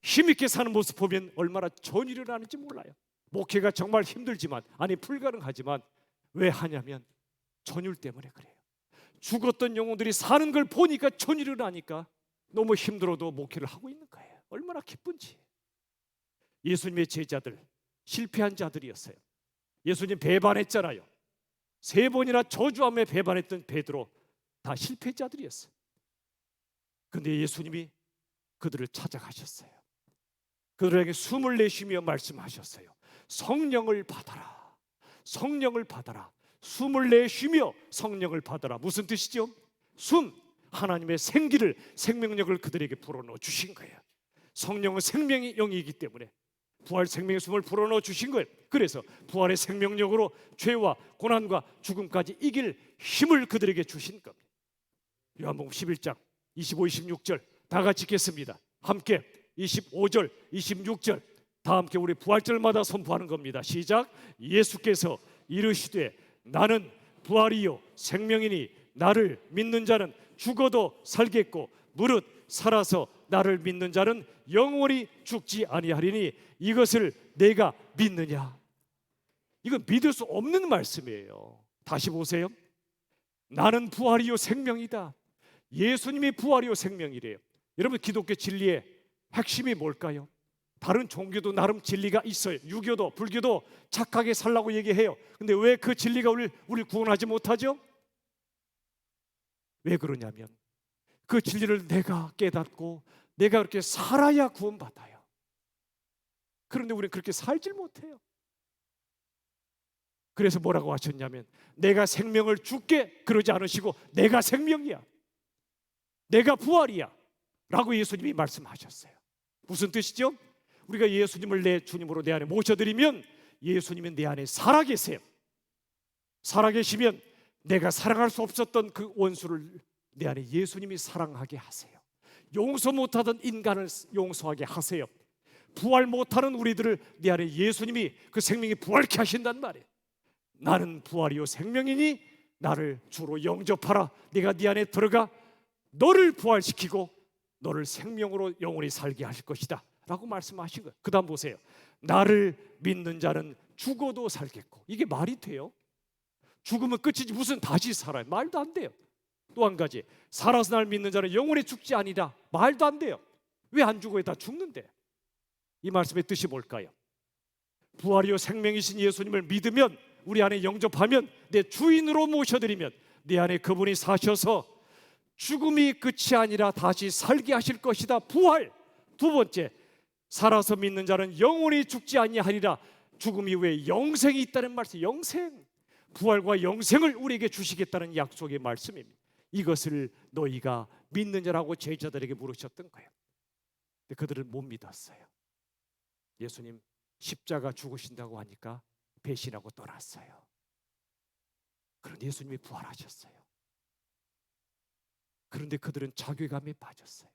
힘있게 사는 모습 보면 얼마나 전율이 일어나는지 몰라요. 목회가 정말 힘들지만, 아니 불가능하지만, 왜 하냐면 전율 때문에 그래요. 죽었던 영혼들이 사는 걸 보니까 전율이 일어나니까 너무 힘들어도 목회를 하고 있는 거예요. 얼마나 기쁜지. 예수님의 제자들 실패한 자들이었어요. 예수님 배반했잖아요. 3번이나 저주하며 배반했던 베드로 다 실패자들이었어요. 그런데 예수님이 그들을 찾아가셨어요. 그들에게 숨을 내쉬며 말씀하셨어요. 성령을 받아라. 성령을 받아라. 숨을 내쉬며 성령을 받아라. 무슨 뜻이죠? 숨, 하나님의 생기를, 생명력을 그들에게 불어넣어 주신 거예요. 성령은 생명의 영이기 때문에 부활 생명의 숨을 불어넣어 주신 거예요. 그래서 부활의 생명력으로 죄와 고난과 죽음까지 이길 힘을 그들에게 주신 겁니다. 요한복음 11장 25, 26절 다 같이 읽겠습니다. 함께 25절, 26절 다 함께 우리 부활절마다 선포하는 겁니다. 시작. 예수께서 이르시되 나는 부활이요 생명이니 나를 믿는 자는 죽어도 살겠고 무릇 살아서 나를 믿는 자는 영원히 죽지 아니하리니 이것을 내가 믿느냐? 이건 믿을 수 없는 말씀이에요. 다시 보세요. 나는 부활이요 생명이다. 예수님이 부활이요 생명이래요. 여러분, 기독교 진리의 핵심이 뭘까요? 다른 종교도 나름 진리가 있어요. 유교도 불교도 착하게 살라고 얘기해요. 근데 왜 그 진리가 우리를 구원하지 못하죠? 왜 그러냐면 그 진리를 내가 깨닫고 내가 그렇게 살아야 구원받아요. 그런데 우리는 그렇게 살질 못해요. 그래서 뭐라고 하셨냐면 내가 생명을 줄게 그러지 않으시고 내가 생명이야, 내가 부활이야 라고 예수님이 말씀하셨어요. 무슨 뜻이죠? 우리가 예수님을 내 주님으로 내 안에 모셔드리면 예수님은 내 안에 살아계세요. 살아계시면 내가 사랑할 수 없었던 그 원수를 내 안에 예수님이 사랑하게 하세요. 용서 못하던 인간을 용서하게 하세요. 부활 못하는 우리들을 내 안에 예수님이 그 생명이 부활케 하신단 말이에요. 나는 부활이요 생명이니 나를 주로 영접하라. 내가 네 안에 들어가 너를 부활시키고 너를 생명으로 영원히 살게 하실 것이다 라고 말씀하신 거예요. 그 다음 보세요. 나를 믿는 자는 죽어도 살겠고. 이게 말이 돼요? 죽으면 끝이지 무슨 다시 살아요? 말도 안 돼요. 또 한 가지, 살아서 날 믿는 자는 영원히 죽지 아니라. 말도 안 돼요. 왜 안 죽어요? 다 죽는데. 이 말씀의 뜻이 뭘까요? 부활이요 생명이신 예수님을 믿으면, 우리 안에 영접하면, 내 주인으로 모셔드리면 내 안에 그분이 사셔서 죽음이 끝이 아니라 다시 살게 하실 것이다. 부활. 두 번째, 살아서 믿는 자는 영원히 죽지 아니하리라. 죽음 이후에 영생이 있다는 말씀. 영생, 부활과 영생을 우리에게 주시겠다는 약속의 말씀입니다. 이것을 너희가 믿는 자라고 제자들에게 물으셨던 거예요. 근데 그들은 못 믿었어요. 예수님 십자가 죽으신다고 하니까 배신하고 떠났어요. 그런데 예수님이 부활하셨어요. 그런데 그들은 자괴감에 빠졌어요.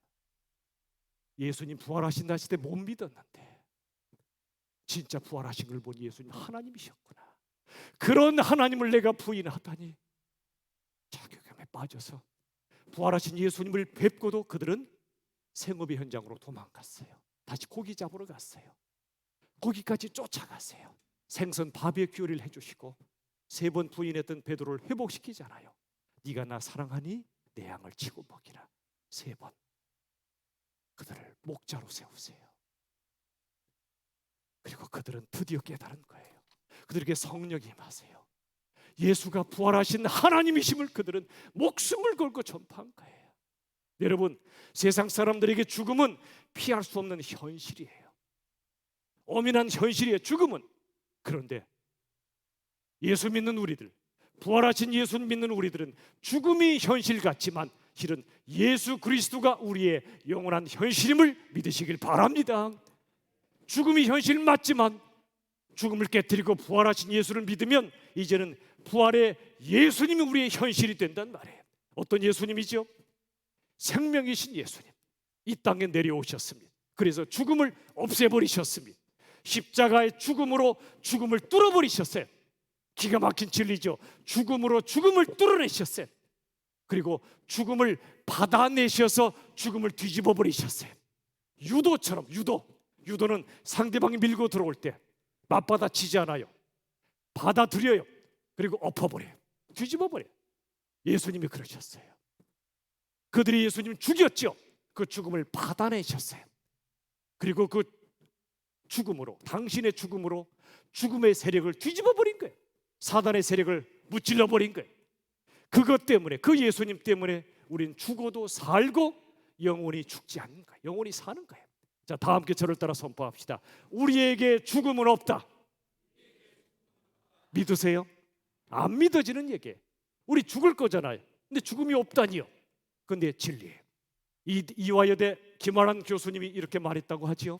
예수님 부활하신다 하실 때 못 믿었는데 진짜 부활하신 걸 보니 예수님 하나님이셨구나. 그런 하나님을 내가 부인하다니. 자괴감에 빠져서 부활하신 예수님을 뵙고도 그들은 생업의 현장으로 도망갔어요. 다시 고기 잡으러 갔어요. 거기까지 쫓아갔어요. 생선 바베큐를 해주시고 3번 부인했던 베드로를 회복시키잖아요. 네가 나 사랑하니 내 양을 치고 먹이라. 3번. 그들을 목자로 세우세요. 그리고 그들은 드디어 깨달은 거예요. 그들에게 성령이 임하세요. 예수가 부활하신 하나님이심을 그들은 목숨을 걸고 전파한 거예요. 여러분, 세상 사람들에게 죽음은 피할 수 없는 현실이에요. 엄연한 현실이에요, 죽음은. 그런데 예수 믿는 우리들, 부활하신 예수 믿는 우리들은 죽음이 현실 같지만 실은 예수 그리스도가 우리의 영원한 현실임을 믿으시길 바랍니다. 죽음이 현실 맞지만 죽음을 깨뜨리고 부활하신 예수를 믿으면 이제는 부활의 예수님이 우리의 현실이 된단 말이에요. 어떤 예수님이죠? 생명이신 예수님. 이 땅에 내려오셨습니다. 그래서 죽음을 없애버리셨습니다. 십자가의 죽음으로 죽음을 뚫어버리셨어요. 기가 막힌 진리죠. 죽음으로 죽음을 뚫어내셨어요. 그리고 죽음을 받아내셔서 죽음을 뒤집어 버리셨어요. 유도처럼. 유도는 상대방이 밀고 들어올 때 맞받아치지 않아요. 받아들여요. 그리고 엎어버려요. 뒤집어 버려요. 예수님이 그러셨어요. 그들이 예수님을 죽였죠. 그 죽음을 받아내셨어요. 그리고 그 죽음으로, 당신의 죽음으로 죽음의 세력을 뒤집어 버린 거예요. 사단의 세력을 무찔러 버린 거예요. 그것 때문에, 그 예수님 때문에 우린 죽어도 살고 영원히 죽지 않는 거예요. 영원히 사는 거예요. 자, 다 함께 저를 따라 선포합시다. 우리에게 죽음은 없다. 믿으세요? 안 믿어지는 얘기예요. 우리 죽을 거잖아요. 근데 죽음이 없다니요. 근데 진리예요. 이화여대 김아란 교수님이 이렇게 말했다고 하지요.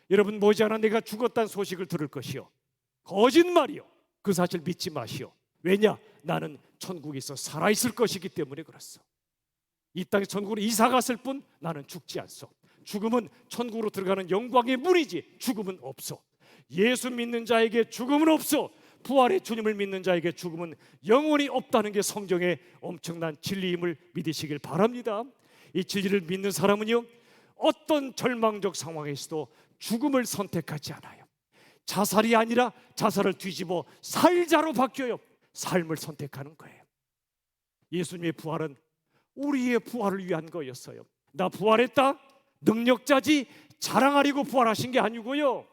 여러분, 머지않아 내가 죽었다는 소식을 들을 것이요. 거짓말이요. 그 사실 믿지 마시오. 왜냐? 나는 천국에서 살아있을 것이기 때문에 그렇소. 이 땅에 천국으로 이사 갔을 뿐 나는 죽지 않소. 죽음은 천국으로 들어가는 영광의 문이지 죽음은 없어. 예수 믿는 자에게 죽음은 없어. 부활의 주님을 믿는 자에게 죽음은 영원히 없다는 게 성경의 엄청난 진리임을 믿으시길 바랍니다. 이 진리를 믿는 사람은요, 어떤 절망적 상황에서도 죽음을 선택하지 않아요. 자살이 아니라 자살을 뒤집어 살자로 바뀌어요. 삶을 선택하는 거예요. 예수님의 부활은 우리의 부활을 위한 거였어요. 나 부활했다? 능력자지 자랑하려고 부활하신 게 아니고요,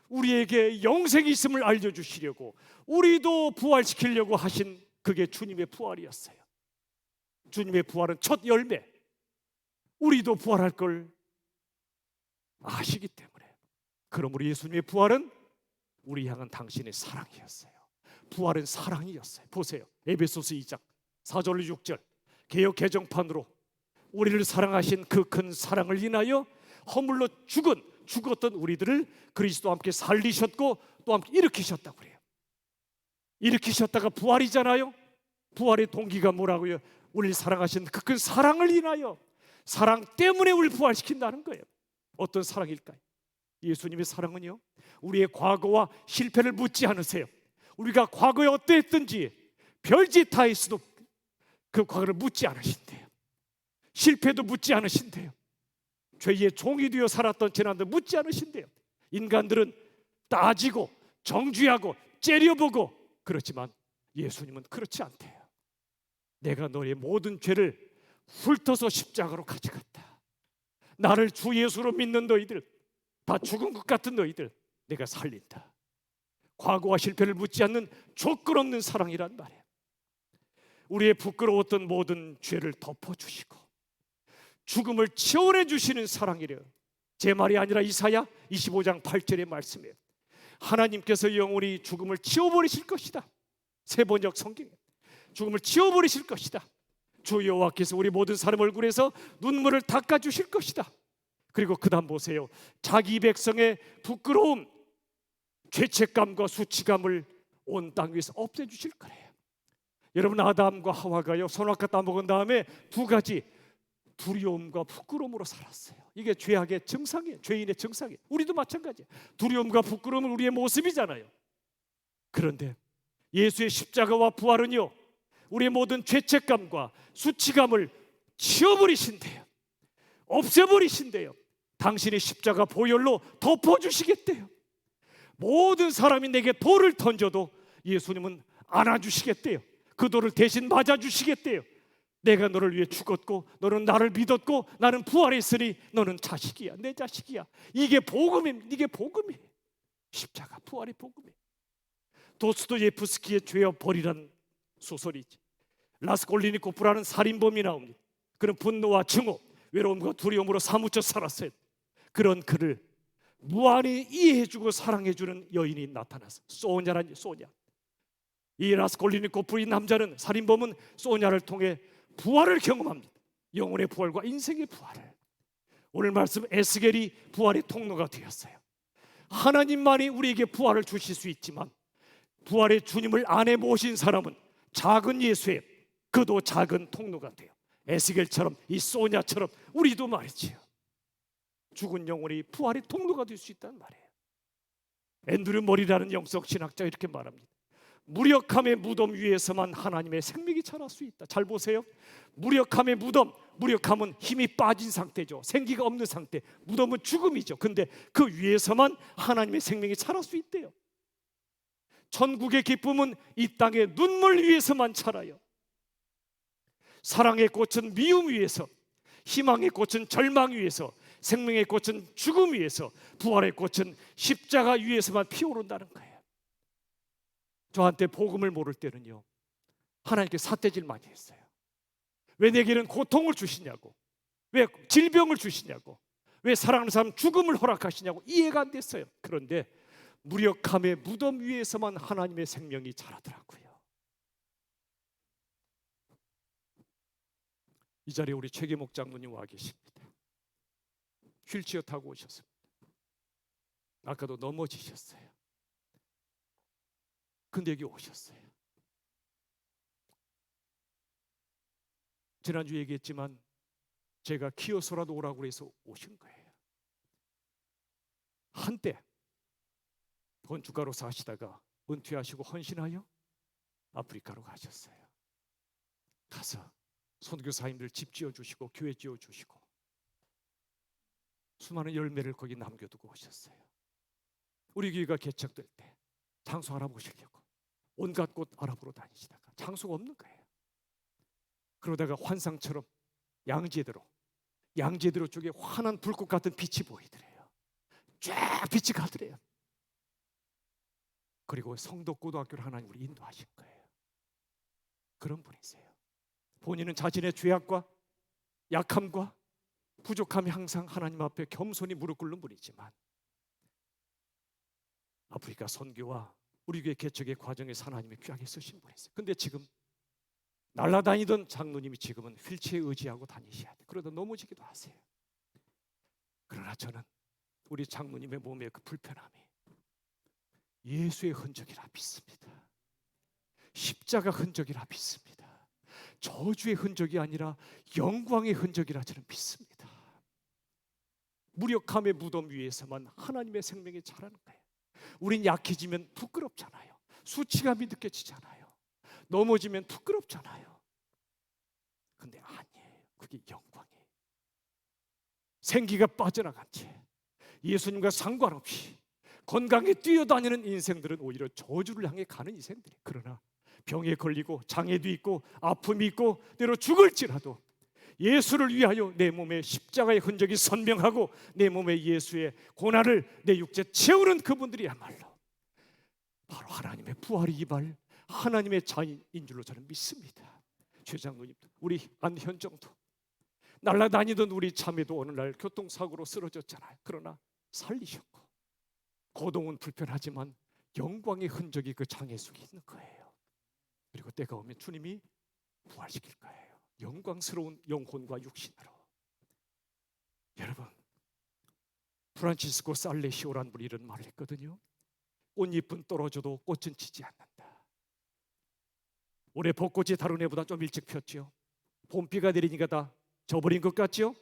우리에게 영생이 있음을 알려주시려고, 우리도 부활시키려고 하신, 그게 주님의 부활이었어요. 주님의 부활은 첫 열매. 우리도 부활할 걸 아시기 때문에. 그러므로 예수님의 부활은 우리 향한 당신의 사랑이었어요. 부활은 사랑이었어요. 보세요, 에베소서 2장 4절 6절 개역 개정판으로 우리를 사랑하신 그 큰 사랑을 인하여 허물로 죽었던 우리들을 그리스도와 함께 살리셨고 또 함께 일으키셨다고 그래요. 일으키셨다가 부활이잖아요. 부활의 동기가 뭐라고요? 우리를 사랑하신 그 큰 사랑을 인하여, 사랑 때문에 우리를 부활시킨다는 거예요. 어떤 사랑일까요? 예수님의 사랑은요, 우리의 과거와 실패를 묻지 않으세요. 우리가 과거에 어떠했든지 별짓 다 했어도 그 과거를 묻지 않으신대요. 실패도 묻지 않으신대요. 죄의 종이 되어 살았던 지난들 묻지 않으신대요. 인간들은 따지고 정죄하고 째려보고 그렇지만 예수님은 그렇지 않대요. 내가 너의 모든 죄를 훑어서 십자가로 가져갔다. 나를 주 예수로 믿는 너희들, 다 죽은 것 같은 너희들 내가 살린다. 과거와 실패를 묻지 않는 조건 없는 사랑이란 말이에요. 우리의 부끄러웠던 모든 죄를 덮어주시고 죽음을 치워내 주시는 사랑이래요. 제 말이 아니라 이사야 25장 8절의 말씀이에요. 하나님께서 영원히 죽음을 치워버리실 것이다. 세번역 성경에 죽음을 치워버리실 것이다. 주 여호와께서 우리 모든 사람 얼굴에서 눈물을 닦아주실 것이다. 그리고 그 다음 보세요. 자기 백성의 부끄러움, 죄책감과 수치감을 온 땅 위에서 없애주실 거래요. 여러분, 아담과 하와가요 선악과 따먹은 다음에 두 가지 두려움과 부끄러움으로 살았어요. 이게 죄악의 증상이에요. 죄인의 증상이에요. 우리도 마찬가지예요. 두려움과 부끄러움은 우리의 모습이잖아요. 그런데 예수의 십자가와 부활은요 우리의 모든 죄책감과 수치감을 치워버리신대요. 없애버리신대요. 당신의 십자가 보혈로 덮어주시겠대요. 모든 사람이 내게 돌을 던져도 예수님은 안아주시겠대요. 그 돌을 대신 맞아주시겠대요. 내가 너를 위해 죽었고 너는 나를 믿었고 나는 부활했으니 너는 자식이야, 내 자식이야. 이게 복음입니다. 이게 복음이에요. 십자가 부활의 복음이에요. 도스토예프스키의 죄와 벌이란 소설이지. 라스콜리니코프라는 살인범이 나옵니다. 그는 분노와 증오, 외로움과 두려움으로 사무쳐 살았어요. 그런 그를 무한히 이해해주고 사랑해주는 여인이 나타났어. 소냐라니, 소냐. 이 라스콜리니코프 이 남자는, 살인범은 소냐를 통해 부활을 경험합니다. 영혼의 부활과 인생의 부활을. 오늘 말씀 에스겔이 부활의 통로가 되었어요. 하나님만이 우리에게 부활을 주실 수 있지만 부활의 주님을 안에 모신 사람은 작은 예수의 그도 작은 통로가 돼요. 에스겔처럼, 이 소냐처럼 우리도 말이지요. 죽은 영혼이 부활의 통로가 될 수 있다는 말이에요. 앤드류 머리라는 영적 신학자가 이렇게 말합니다. 무력함의 무덤 위에서만 하나님의 생명이 자랄 수 있다. 잘 보세요. 무력함의 무덤, 무력함은 힘이 빠진 상태죠. 생기가 없는 상태. 무덤은 죽음이죠. 근데 그 위에서만 하나님의 생명이 자랄 수 있대요. 천국의 기쁨은 이 땅의 눈물 위에서만 자라요. 사랑의 꽃은 미움 위에서, 희망의 꽃은 절망 위에서, 생명의 꽃은 죽음 위에서, 부활의 꽃은 십자가 위에서만 피어오른다는 거예요. 저한테 복음을 모를 때는요 하나님께 삿대질 많이 했어요. 왜 내게는 고통을 주시냐고, 왜 질병을 주시냐고, 왜 사랑하는 사람 죽음을 허락하시냐고 이해가 안 됐어요. 그런데 무력함의 무덤 위에서만 하나님의 생명이 자라더라고요. 이 자리에 우리 최계목 장로님 와 계십니다. 휠체어 타고 오셨습니다. 아까도 넘어지셨어요. 근데 여기 오셨어요. 지난주 얘기했지만 제가 키워서라도 오라고 해서 오신 거예요. 한때 건축가로 사시다가 은퇴하시고 헌신하여 아프리카로 가셨어요. 가서 선교사님들 집 지어주시고 교회 지어주시고 수많은 열매를 거기 남겨두고 오셨어요. 우리 교회가 개척될 때 장소 알아보시려고 온갖 곳 알아보러 다니시다가 장소가 없는 거예요. 그러다가 환상처럼 양재대로 쪽에 환한 불꽃 같은 빛이 보이더래요. 쫙 빛이 가더래요. 그리고 성덕고등학교를 하나님 우리 인도하신 거예요. 그런 분이세요. 본인은 자신의 죄악과 약함과 부족함이 항상 하나님 앞에 겸손히 무릎 꿇는 분이지만 아프리카 선교와 우리 교회 개척의 과정에서 하나님이 귀하게 쓰신 분이세요. 근데 지금 날아다니던 장로님이 지금은 휠체어에 의지하고 다니셔야 돼요. 그러다 넘어지기도 하세요. 그러나 저는 우리 장로님의 몸의 그 불편함이 예수의 흔적이라 믿습니다. 십자가 흔적이라 믿습니다. 저주의 흔적이 아니라 영광의 흔적이라 저는 믿습니다. 무력함의 무덤 위에서만 하나님의 생명이 자라는 거예요. 우린 약해지면 부끄럽잖아요. 수치감이 느껴지잖아요. 넘어지면 부끄럽잖아요. 근데 아니에요. 그게 영광이에요. 생기가 빠져나간 채 예수님과 상관없이 건강에 뛰어다니는 인생들은 오히려 저주를 향해 가는 인생들이. 그러나 병에 걸리고 장애도 있고 아픔이 있고 때로 죽을지라도 예수를 위하여 내 몸에 십자가의 흔적이 선명하고 내 몸에 예수의 고난을 내 육체 채우는 그분들이야말로 바로 하나님의 부활이 이발 하나님의 자녀인 줄로 저는 믿습니다. 최 장로님도 우리 안현정도 날아다니던 우리 자매도 어느 날 교통사고로 쓰러졌잖아요. 그러나 살리셨고 고동은 불편하지만 영광의 흔적이 그 장애 속에 있는 거예요. 그리고 때가 오면 주님이 부활시킬 거예요. 영광스러운 영혼과 육신으로. 여러분, 프란치스코 살레시오란 분이 이런 말을 했거든요. 꽃잎은 떨어져도 꽃은 지지 않는다. 올해 벚꽃이 다른 해보다 좀 일찍 폈죠. 봄비가 내리니까 다 져버린 것 같죠?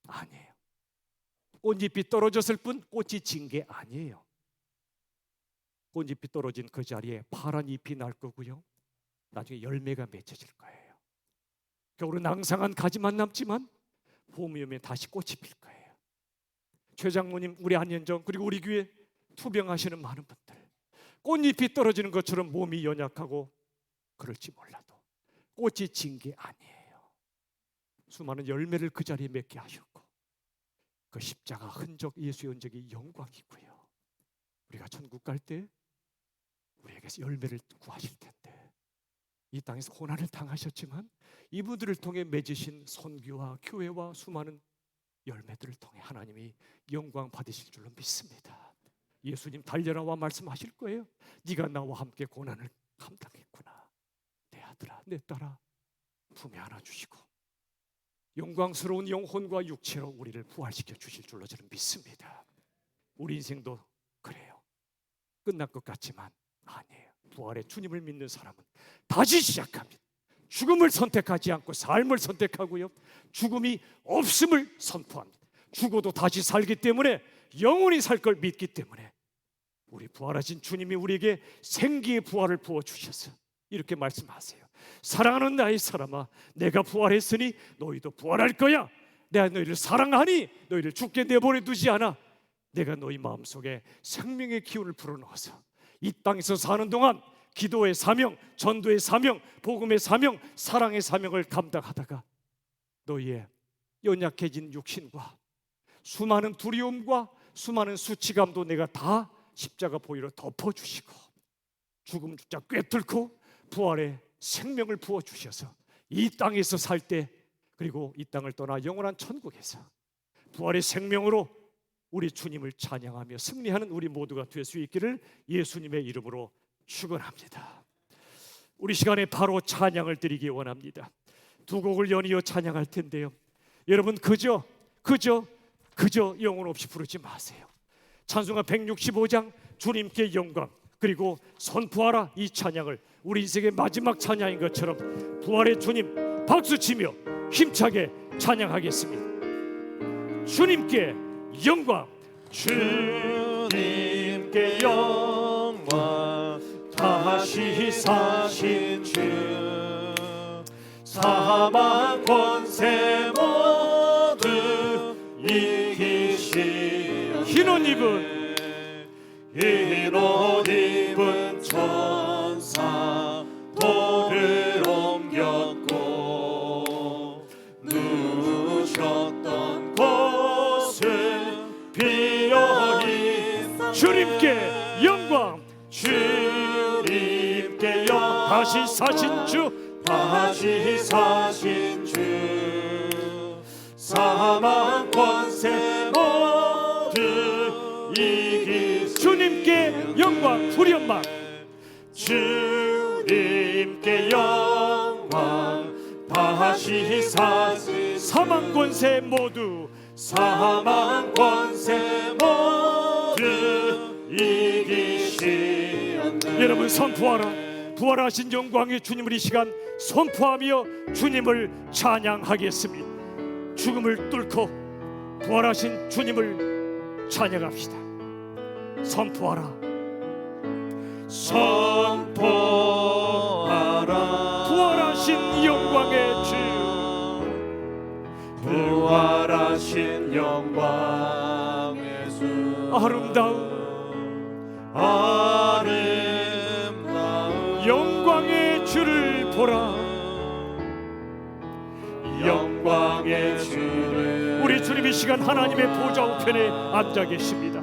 아니에요. 꽃잎이 떨어졌을 뿐 꽃이 진 게 아니에요. 꽃잎이 떨어진 그 자리에 파란 잎이 날 거고요, 나중에 열매가 맺혀질 거예요. 겨울은 낭상한 가지만 남지만 봄이 오면 다시 꽃이 필 거예요. 최 장모님, 우리 안현정, 그리고 우리 교회 투병하시는 많은 분들, 꽃잎이 떨어지는 것처럼 몸이 연약하고 그럴지 몰라도 꽃이 진 게 아니에요. 수많은 열매를 그 자리에 맺게 하셨고 그 십자가 흔적, 예수의 흔적이 영광이고요. 우리가 천국 갈 때 우리에게서 열매를 구하실 텐데, 이 땅에서 고난을 당하셨지만 이분들을 통해 맺으신 선교와 교회와 수많은 열매들을 통해 하나님이 영광 받으실 줄로 믿습니다. 예수님 달려라와 말씀하실 거예요. 네가 나와 함께 고난을 감당했구나. 내 아들아, 내 딸아, 품에 안아주시고 영광스러운 영혼과 육체로 우리를 부활시켜 주실 줄로 저는 믿습니다. 우리 인생도 그래요. 끝날 것 같지만 아니에요. 부활의 주님을 믿는 사람은 다시 시작합니다. 죽음을 선택하지 않고 삶을 선택하고요, 죽음이 없음을 선포합니다. 죽어도 다시 살기 때문에, 영원히 살 걸 믿기 때문에 우리 부활하신 주님이 우리에게 생기의 부활을 부어주셔서 이렇게 말씀하세요. 사랑하는 나의 사람아, 내가 부활했으니 너희도 부활할 거야. 내가 너희를 사랑하니 너희를 죽게 내버려 두지 않아. 내가 너희 마음속에 생명의 기운을 불어넣어서 이 땅에서 사는 동안 기도의 사명, 전도의 사명, 복음의 사명, 사랑의 사명을 감당하다가 너희의 연약해진 육신과 수많은 두려움과 수많은 수치감도 내가 다 십자가 보혈로 덮어주시고 죽음 주자 꿰뚫고 부활의 생명을 부어주셔서 이 땅에서 살 때, 그리고 이 땅을 떠나 영원한 천국에서 부활의 생명으로 우리 주님을 찬양하며 승리하는 우리 모두가 될 수 있기를 예수님의 이름으로 축원합니다. 우리 시간에 바로 찬양을 드리기 원합니다. 두 곡을 연이어 찬양할 텐데요, 여러분 그저 영혼 없이 부르지 마세요. 찬송가 165장 주님께 영광, 그리고 선포하라, 이 찬양을 우리 인생의 마지막 찬양인 것처럼 부활의 주님 박수치며 힘차게 찬양하겠습니다. 주님께 영광, 주님께 영광, 다시 사신 주, 사망 권세 모두 이기신 흰옷 입은 천사 돌을 옮겼고 누우셨던 곳은 비어있어. 주님께 영광, 주님께 영광, 다시 사신 주, 다시 사신 주, 사망 권세 모두 이기신 주님께 영광. 우리 엄마, 주님께 영광, 다시 사신 사망 권세 모두, 사망 권세 모두 이기신. 여러분 선포하라. 부활하신 영광의 주님을 이 시간 선포하며 주님을 찬양하겠습니다. 죽음을 뚫고 부활하신 주님을 찬양합시다. 선포하라. 선포하라. 부활하신 영광의 주, 부활하신 영광의 주, 아름다운 영광의 주를. 우리 주님 이 시간 하나님의 보좌 우편에 앉아 계십니다.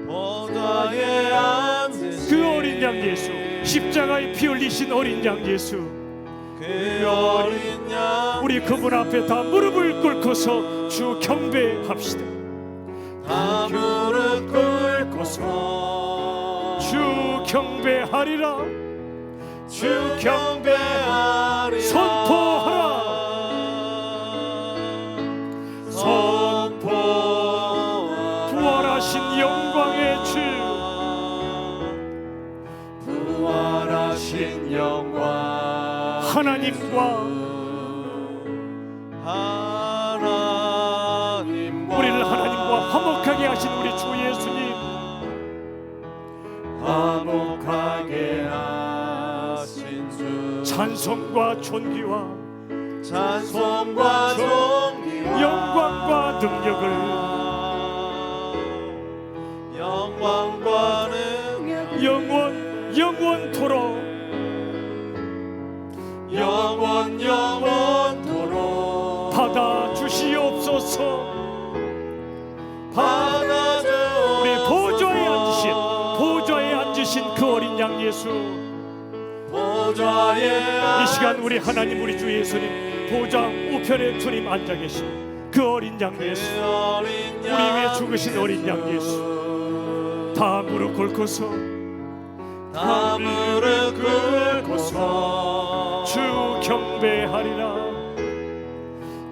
보좌에 앉으신 그 어린 양 예수, 십자가에 피 흘리신 어린 양 예수, 그 어린 양 우리 그분 앞에 다 무릎을 꿇고서 주 경배합시다. 다 무릎 꿇고서 주 경배하리라. 주 경배하리라. 선포하라. 부활하신 영광의 주, 부활하신 영광 하나님과 우리를 하나님과 화목하게 하신 우리 주 예수님, 화목하게 하신 주, 찬송과 존귀와 찬송과 존귀와 영광과 능력을 영광과 능력 영원토록 영원토록 받아 주시옵소서. 받아 주옵소서. 우리 보좌에 앉으신 그 어린 양 예수, 보좌에 이 시간 우리 하나님 우리 주 예수님 보좌 우편에 주님 앉아 계신 그 어린 양 예수, 우리 위해 죽으신 어린 양 예수, 다 무릎 꿇고서 다 무릎 꿇고서 주 경배하리라.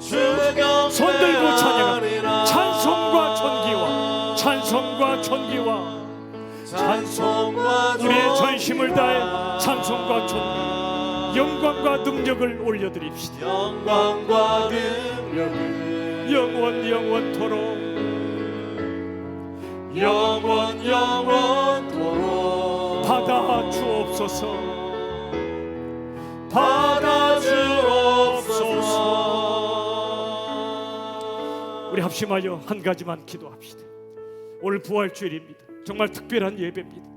주 경배하리라. 손 들고 찬양하리라. 찬송과 존귀와 우리의 전심을 다해 찬송과 존귀, 영광과 능력을 올려드립시다. 영광과 능력을 영원토록 영원토록 받아 주옵소서. 받아 주옵소서. 우리 합심하여 한 가지만 기도합시다. 오늘 부활주일입니다. 정말 특별한 예배입니다.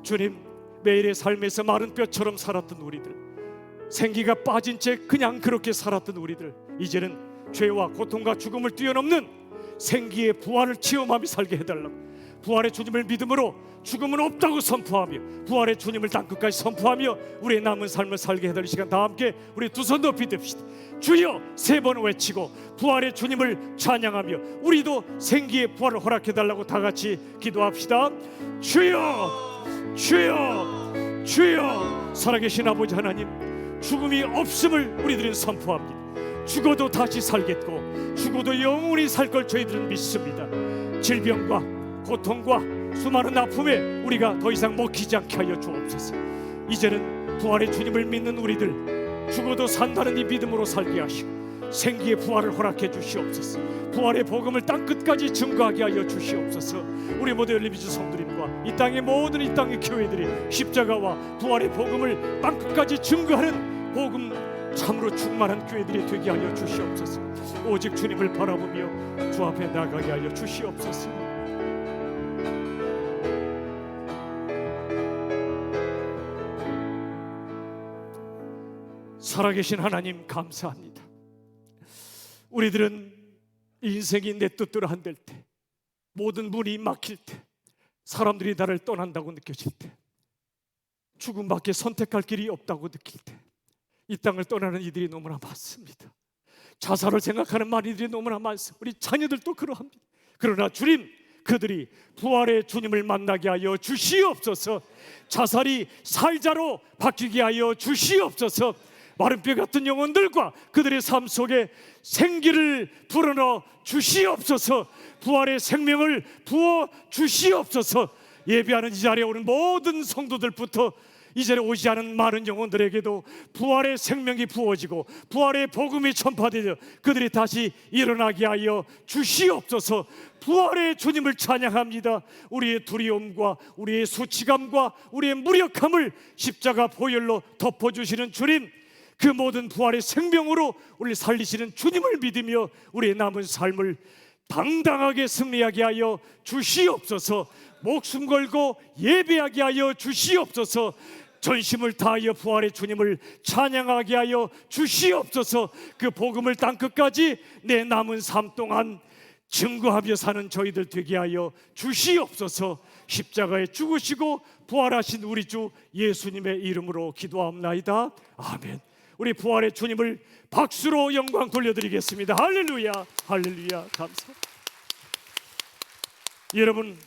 주님, 매일의 삶에서 마른 뼈처럼 살았던 우리들, 생기가 빠진 채 그냥 그렇게 살았던 우리들, 이제는 죄와 고통과 죽음을 뛰어넘는 생기의 부활을 체험하며 살게 해달라고, 부활의 주님을 믿음으로 죽음은 없다고 선포하며 부활의 주님을 땅끝까지 선포하며 우리의 남은 삶을 살게 해달라는 시간, 다 함께 우리 두 손 높이 듭시다. 주여 세 번 외치고 부활의 주님을 찬양하며 우리도 생기의 부활을 허락해달라고 다 같이 기도합시다. 주여 주여 주여. 살아계신 아버지 하나님, 죽음이 없음을 우리들은 선포합니다. 죽어도 다시 살겠고 죽어도 영원히 살 걸 저희들은 믿습니다. 질병과 고통과 수많은 아픔에 우리가 더 이상 먹히지 않게 하여 주옵소서. 이제는 부활의 주님을 믿는 우리들, 죽어도 산다는 이 믿음으로 살게 하시고 생기의 부활을 허락해 주시옵소서. 부활의 복음을 땅끝까지 증거하게 하여 주시옵소서. 우리 모두 열리비주 성도님과 이 땅의 모든 이 땅의 교회들이 십자가와 부활의 복음을 땅끝까지 증거하는 복음 참으로 충만한 교회들이 되게 하여 주시옵소서. 오직 주님을 바라보며 주 앞에 나가게 하여 주시옵소서. 살아계신 하나님 감사합니다. 우리들은 인생이 내 뜻대로 안 될 때, 모든 문이 막힐 때, 사람들이 나를 떠난다고 느껴질 때, 죽음밖에 선택할 길이 없다고 느낄 때, 이 땅을 떠나는 이들이 너무나 많습니다. 자살을 생각하는 많은 이들이 너무나 많습니다. 우리 자녀들도 그러합니다. 그러나 주님, 그들이 부활의 주님을 만나게 하여 주시옵소서. 자살이 살자로 바뀌게 하여 주시옵소서. 마른 뼈 같은 영혼들과 그들의 삶 속에 생기를 불어넣어 주시옵소서. 부활의 생명을 부어 주시옵소서. 예배하는 이 자리에 오는 모든 성도들부터 이 자리에 오지 않은 많은 영혼들에게도 부활의 생명이 부어지고 부활의 복음이 전파되어 그들이 다시 일어나게 하여 주시옵소서. 부활의 주님을 찬양합니다. 우리의 두려움과 우리의 수치감과 우리의 무력함을 십자가 보혈로 덮어주시는 주님, 그 모든 부활의 생명으로 우리를 살리시는 주님을 믿으며 우리의 남은 삶을 당당하게 승리하게 하여 주시옵소서. 목숨 걸고 예배하게 하여 주시옵소서. 전심을 다하여 부활의 주님을 찬양하게 하여 주시옵소서. 그 복음을 땅끝까지 내 남은 삶 동안 증거하며 사는 저희들 되게 하여 주시옵소서. 십자가에 죽으시고 부활하신 우리 주 예수님의 이름으로 기도합나이다. 아멘. 우리 부활의 주님을 박수로 영광 돌려드리겠습니다. 할렐루야, 할렐루야. 감사합니다. 여러분,